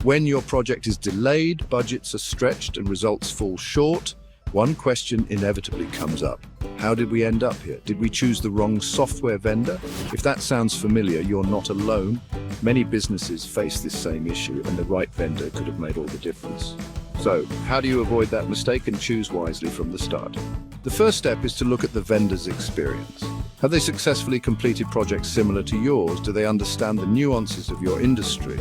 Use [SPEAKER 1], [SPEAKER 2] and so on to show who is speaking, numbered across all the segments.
[SPEAKER 1] When your project is delayed, budgets are stretched, and results fall short, one question inevitably comes up. How did we end up here? Did we choose the wrong software vendor? If that sounds familiar, you're not alone. Many businesses face this same issue, and the right vendor could have made all the difference. So, how do you avoid that mistake and choose wisely from the start? The first step is to look at the vendor's experience. Have they successfully completed projects similar to yours? Do they understand the nuances of your industry?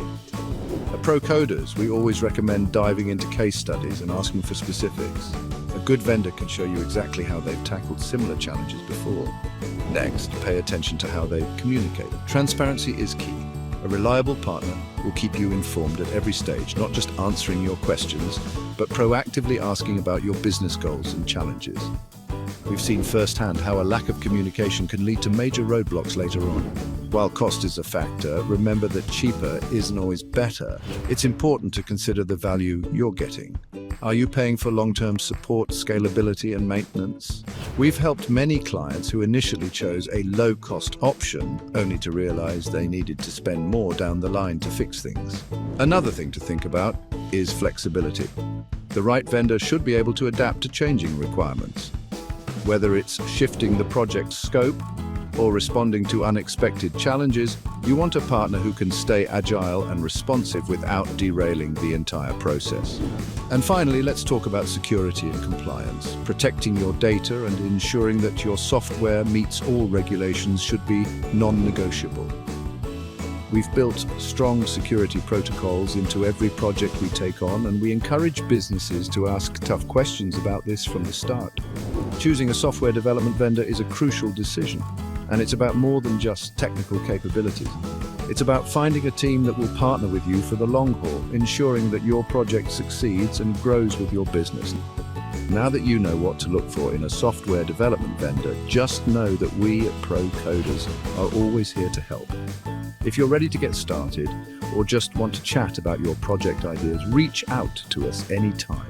[SPEAKER 1] At ProCoders, we always recommend diving into case studies and asking for specifics. A good vendor can show you exactly how they've tackled similar challenges before. Next, pay attention to how they communicate. Transparency is key. A reliable partner will keep you informed at every stage, not just answering your questions, but proactively asking about your business goals and challenges. We've seen firsthand how a lack of communication can lead to major roadblocks later on. While cost is a factor, remember that cheaper isn't always better. It's important to consider the value you're getting. Are you paying for long-term support, scalability, and maintenance? We've helped many clients who initially chose a low-cost option, only to realize they needed to spend more down the line to fix things. Another thing to think about is flexibility. The right vendor should be able to adapt to changing requirements. Whether it's shifting the project's scope or responding to unexpected challenges, you want a partner who can stay agile and responsive without derailing the entire process. And finally, let's talk about security and compliance. Protecting your data and ensuring that your software meets all regulations should be non-negotiable. We've built strong security protocols into every project we take on, and we encourage businesses to ask tough questions about this from the start. Choosing a software development vendor is a crucial decision, and it's about more than just technical capabilities. It's about finding a team that will partner with you for the long haul, ensuring that your project succeeds and grows with your business. Now that you know what to look for in a software development vendor, just know that we at ProCoders are always here to help. If you're ready to get started or just want to chat about your project ideas, reach out to us anytime.